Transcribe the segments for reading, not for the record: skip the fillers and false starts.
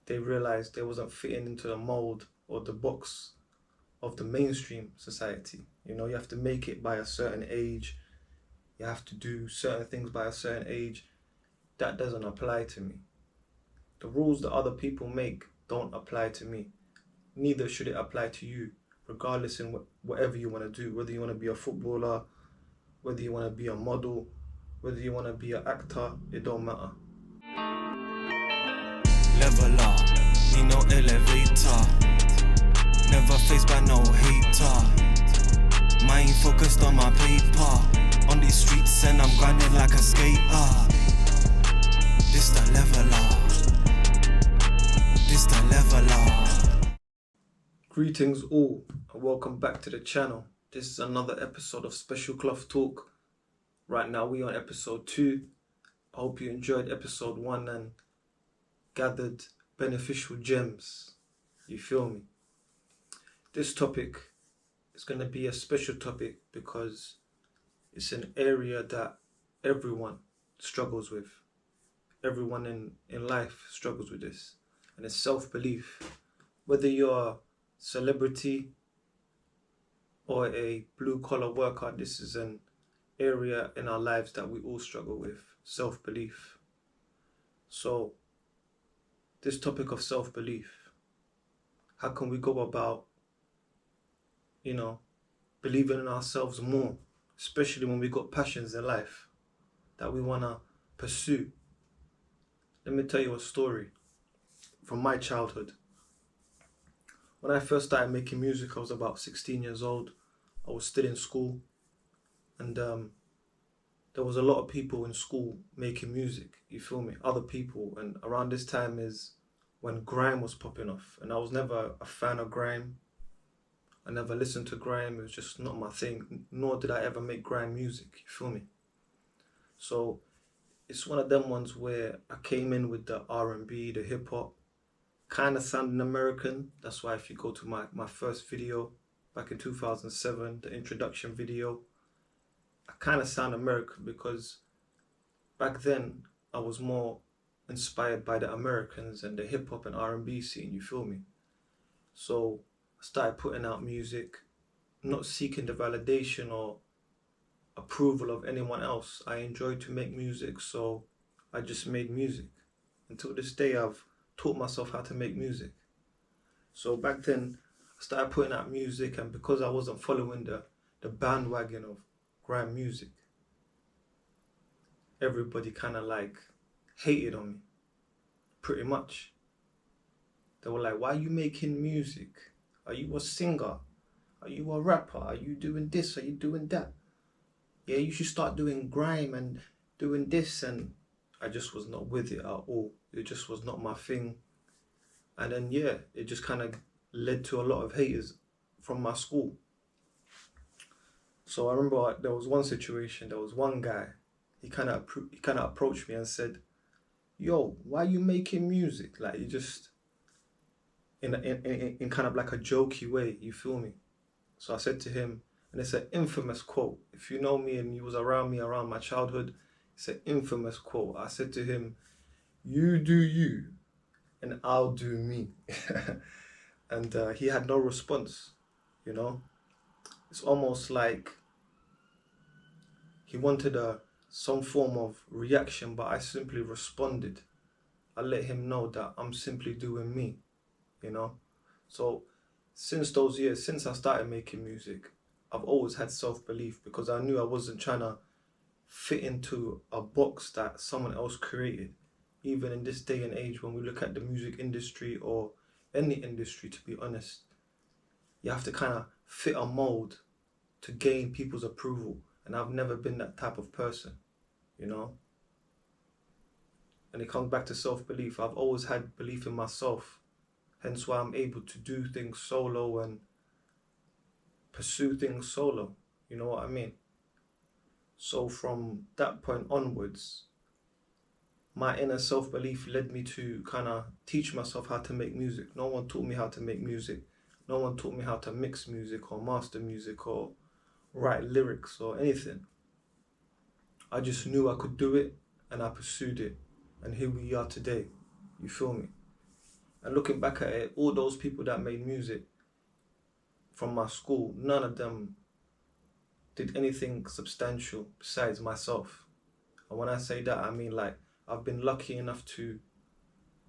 they realized they wasn't fitting into the mold or the box of the mainstream society. You have to make it by a certain age. You have to do certain things by a certain age. That doesn't apply to me. The rules that other people make don't apply to me. Neither should it apply to you, regardless in whatever you want to do. Whether you want to be a footballer, whether you want to be a model, whether you want to be an actor, it don't matter. Level up, need no elevator. Never faced by no hater. Mind focused on my paper. On these streets and I'm grinding like a skater. This the level up. This the level up. Greetings all and welcome back to the channel. This is another episode of Special Cloth Talk. Right now we on episode 2. I hope you enjoyed episode 1 and gathered beneficial gems. You feel me? This topic is going to be a special topic because it's an area that everyone struggles with. Everyone in life struggles with this. And it's self-belief. Whether you're a celebrity or a blue-collar worker, this is an area in our lives that we all struggle with. Self-belief. So, this topic of self-belief, how can we go about, believing in ourselves more, especially when we got passions in life that we want to pursue? Let me tell you a story from my childhood. When I first started making music, I was about 16 years old. I was still in school, and there was a lot of people in school making music, you feel me? Other people, and around this time is when grime was popping off, and I was never a fan of grime. I never listened to grime, it was just not my thing, nor did I ever make grime music, you feel me? So it's one of them ones where I came in with the R&B, the hip hop, kind of sounding American. That's why if you go to my first video back in 2007, the introduction video, I kind of sound American because back then I was more inspired by the Americans and the hip hop and R&B scene, you feel me? So I started putting out music, not seeking the validation or approval of anyone else. I enjoyed to make music, so I just made music. Until this day, I've taught myself how to make music. So back then, I started putting out music, and because I wasn't following the bandwagon of grime music, everybody kind of hated on me, pretty much. They were like, why are you making music? Are you a singer? Are you a rapper? Are you doing this? Are you doing that? Yeah, you should start doing grime and doing this. And I just was not with it at all. It just was not my thing. And then, yeah, it just kind of led to a lot of haters from my school. So I remember there was one situation, there was one guy, he kind of approached me and said, yo, why are you making music? Like, you just, in kind of like a jokey way, you feel me? So I said to him, and it's an infamous quote. If you know me and you was around me around my childhood, it's an infamous quote. I said to him, you do you, and I'll do me. And he had no response, It's almost like he wanted some form of reaction, but I simply responded. I let him know that I'm simply doing me, So since those years, since I started making music, I've always had self-belief because I knew I wasn't trying to fit into a box that someone else created. Even in this day and age, when we look at the music industry or any industry, to be honest, you have to kind of fit a mold to gain people's approval. And I've never been that type of person, And it comes back to self-belief. I've always had belief in myself. Hence why I'm able to do things solo and pursue things solo. You know what I mean? So from that point onwards, my inner self-belief led me to kind of teach myself how to make music. No one taught me how to make music. No one taught me how to mix music or master music or write lyrics or anything. I just knew I could do it and I pursued it. And here we are today. You feel me? And looking back at it, all those people that made music from my school, none of them did anything substantial besides myself. And when I say that, I mean like I've been lucky enough to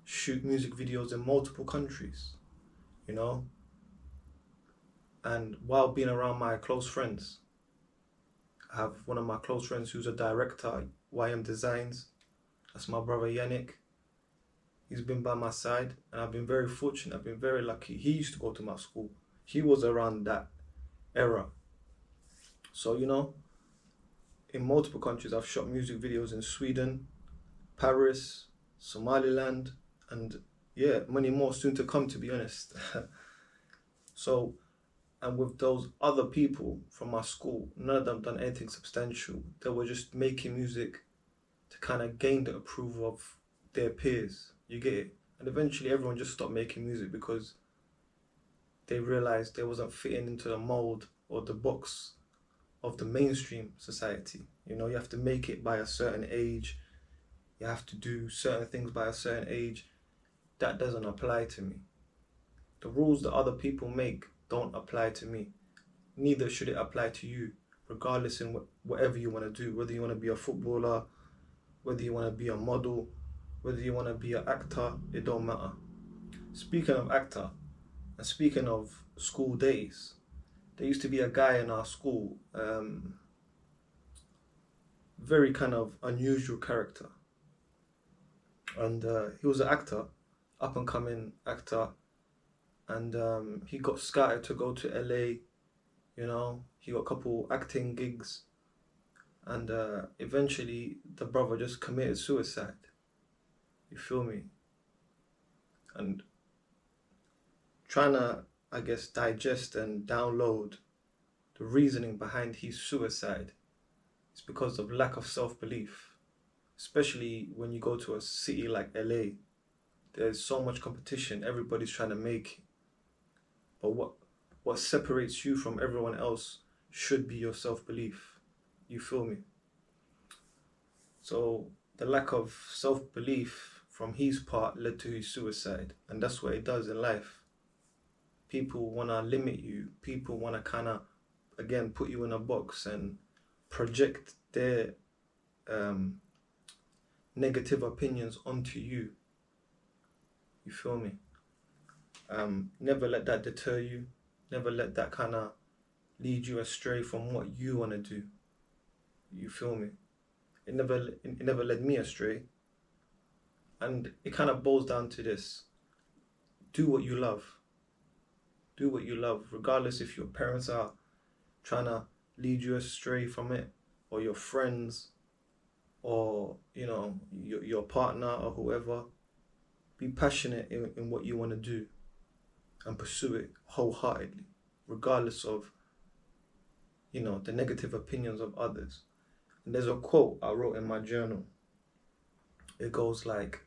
shoot music videos in multiple countries, you know, and while being around my close friends. I have one of my close friends who's a director at YM Designs. That's my brother Yannick. He's been by my side, and I've been very fortunate. I've been very lucky. He used to go to my school. He was around that era. So, you know, in multiple countries, I've shot music videos in Sweden, Paris, Somaliland, and yeah, many more soon to come, to be honest. So, and with those other people from my school, none of them done anything substantial. They were just making music to kind of gain the approval of their peers. You get it? And eventually everyone just stopped making music because they realized they wasn't fitting into the mold or the box of the mainstream society. You know, you have to make it by a certain age. You have to do certain things by a certain age. That doesn't apply to me. The rules that other people make don't apply to me. Neither should it apply to you, regardless in whatever you want to do. Whether you want to be a footballer, whether you want to be a model, whether you want to be an actor, it don't matter. Speaking of actor, and speaking of school days, there used to be a guy in our school, very kind of unusual character. And he was an actor, up and coming actor. And he got scouted to go to LA, you know, he got a couple acting gigs. And eventually the brother just committed suicide. You feel me? And trying to, I guess, digest and download the reasoning behind his suicide is because of lack of self-belief. Especially when you go to a city like LA. There's so much competition, everybody's trying to make it. But what separates you from everyone else should be your self-belief. You feel me? So the lack of self-belief from his part led to his suicide. And that's what it does in life. People want to limit you. People want to kind of, again, put you in a box and project their negative opinions onto you. You feel me? Never let that deter you. Never let that kind of lead you astray from what you want to do. You feel me? It never led me astray. And it kind of boils down to this. Do what you love. Do what you love, regardless if your parents are trying to lead you astray from it, or your friends, or, you know, your partner or whoever. Be passionate in what you want to do and pursue it wholeheartedly, regardless of, you know, the negative opinions of others. And there's a quote I wrote in my journal. It goes like,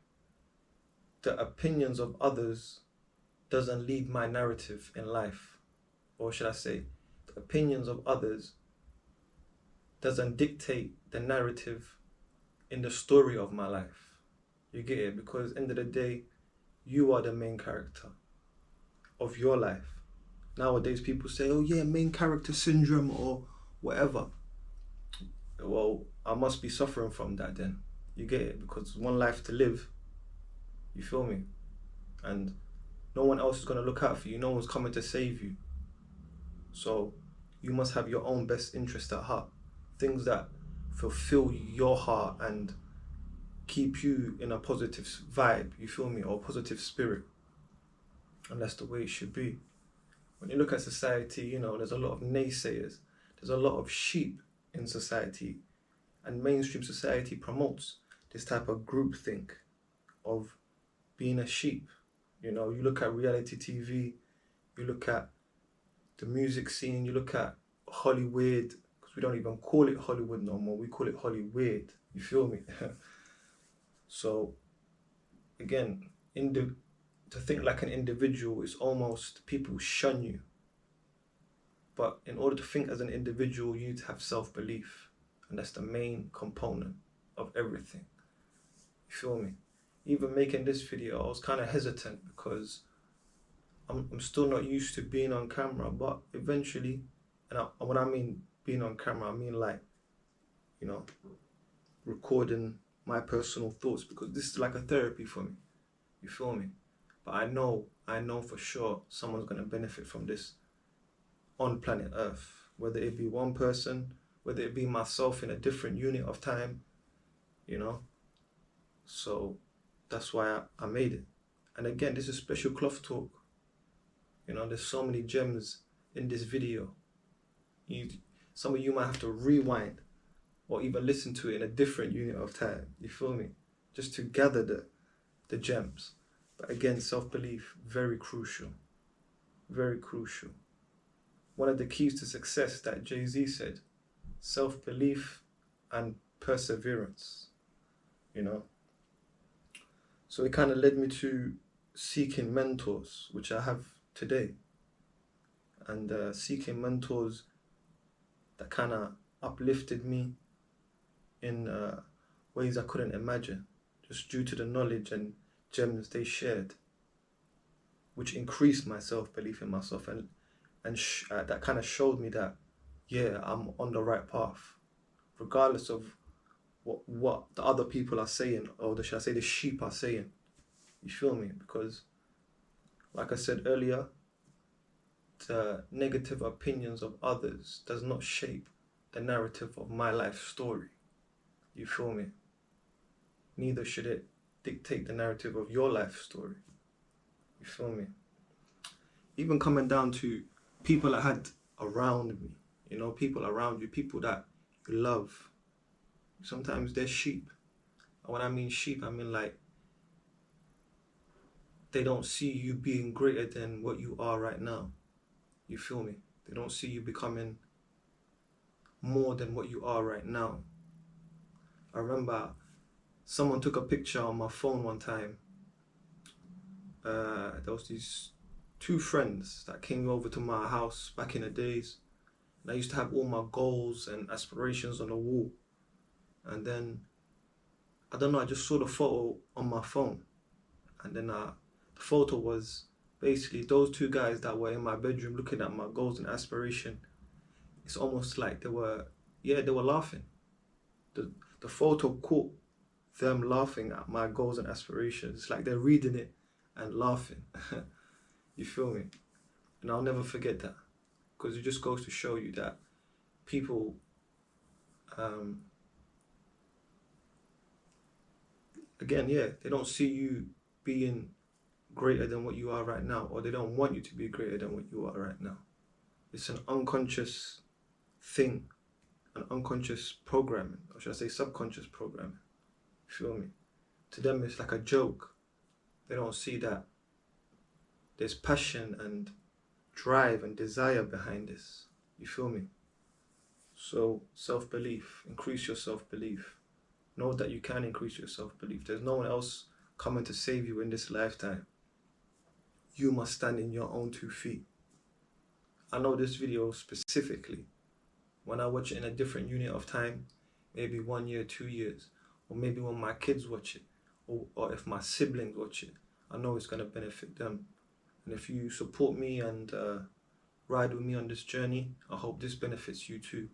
the opinions of others doesn't lead my narrative in life. Or should I say, the opinions of others doesn't dictate the narrative in the story of my life. You get it? Because at the end of the day, you are the main character of your life. Nowadays, people say, oh yeah, main character syndrome or whatever. Well, I must be suffering from that then. You get it? Because one life to live. You feel me? And no one else is going to look out for you. No one's coming to save you. So you must have your own best interest at heart. Things that fulfill your heart and keep you in a positive vibe, you feel me, or positive spirit. And that's the way it should be. When you look at society, you know, there's a lot of naysayers. There's a lot of sheep in society. And mainstream society promotes this type of groupthink of being a sheep. You know, you look at reality TV, you look at the music scene, you look at Hollywood, because we don't even call it Hollywood no more, we call it Hollywood, you feel me? So, again, to think like an individual is almost, people shun you. But in order to think as an individual, you need to have self-belief. And that's the main component of everything. You feel me? even making this video, I was kind of hesitant because I'm still not used to being on camera. But eventually, when I mean being on camera, I mean like, you know, recording my personal thoughts, because this is like a therapy for me. You feel me? But I know for sure someone's gonna benefit from this on planet Earth. Whether it be one person, whether it be myself in a different unit of time, you know. So that's why I made it. And again, this is special cloth talk. You know, there's so many gems in this video. Some of you might have to rewind or even listen to it in a different unit of time. You feel me? Just to gather the gems. But again, self-belief, very crucial. Very crucial. One of the keys to success that Jay-Z said, self-belief and perseverance. You know? So it kind of led me to seeking mentors, which I have today. And seeking mentors that kind of uplifted me in ways I couldn't imagine, just due to the knowledge and gems they shared, which increased my self-belief in myself, and that kind of showed me that, yeah, I'm on the right path, regardless of what the other people are saying, or should I say the sheep are saying. You feel me? Because, like I said earlier, the negative opinions of others does not shape the narrative of my life story. You feel me? Neither should it dictate the narrative of your life story. You feel me? Even coming down to people I had around me, you know, people around you, people that you love. Sometimes they're sheep. And when I mean sheep, I mean like they don't see you being greater than what you are right now. You feel me? They don't see you becoming more than what you are right now. I remember someone took a picture on my phone one time. There was these two friends that came over to my house back in the days. And I used to have all my goals and aspirations on the wall. And then, I don't know, I just saw the photo on my phone. And then the photo was basically those two guys that were in my bedroom looking at my goals and aspiration. It's almost like they were laughing. The photo caught them laughing at my goals and aspirations. It's like they're reading it and laughing. You feel me? And I'll never forget that, because it just goes to show you that people again, they don't see you being greater than what you are right now, or they don't want you to be greater than what you are right now. It's an unconscious thing, an unconscious programming, or should I say subconscious programming. You feel me? To them, it's like a joke. They don't see that there's passion and drive and desire behind this. You feel me? So self-belief, increase your self-belief. Know that you can increase your self-belief. There's no one else coming to save you in this lifetime. You must stand in your own 2 feet. I know this video specifically, when I watch it in a different unit of time, maybe 1 year, 2 years, or maybe when my kids watch it, or if my siblings watch it, I know it's going to benefit them. And if you support me and ride with me on this journey, I hope this benefits you too.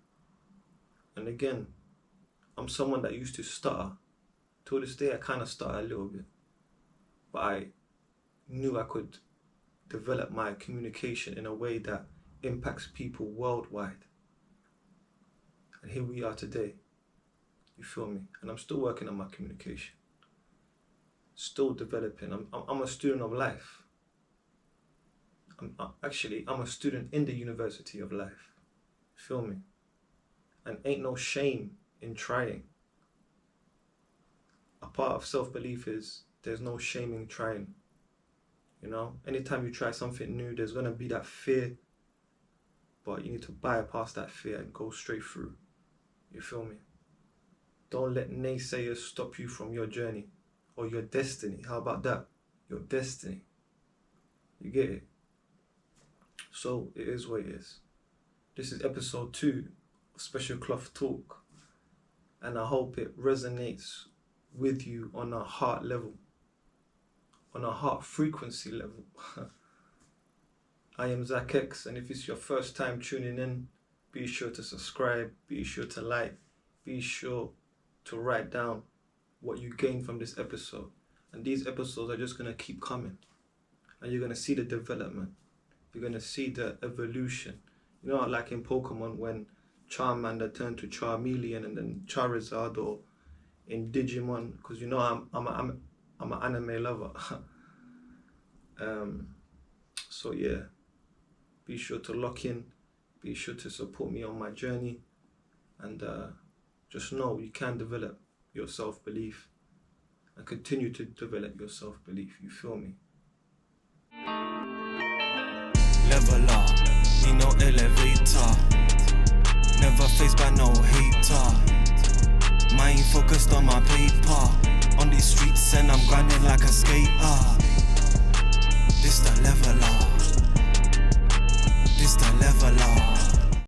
And again, I'm someone that used to stutter. Till this day, I kind of stutter a little bit. But I knew I could develop my communication in a way that impacts people worldwide. And here we are today. You feel me? And I'm still working on my communication. Still developing. I'm a student of life. I'm a student in the University of Life. You feel me? And ain't no shame in trying. A part of self-belief is there's no shame in trying. You know, anytime you try something new, there's going to be that fear, but you need to bypass that fear and go straight through. You feel me? Don't let naysayers stop you from your journey or your destiny. How about that? Your destiny. You get it? So it is what it is. This is episode 2 of Special Cloth Talk, and I hope it resonates with you on a heart level. on a heart frequency level. I am Zack X, and if it's your first time tuning in, be sure to subscribe, be sure to like, be sure to write down what you gain from this episode. And these episodes are just going to keep coming. And you're going to see the development. You're going to see the evolution. You know, like in Pokemon when Charmander turned to Charmeleon and then Charizard, or in Digimon, because you know I'm an anime lover. So yeah, be sure to lock in, be sure to support me on my journey, and just know you can develop your self-belief and continue to develop your self-belief. You feel me? Level up, need no elevator. Never faced by no hater. Mind focused on my paper. On these streets and I'm grinding like a skater.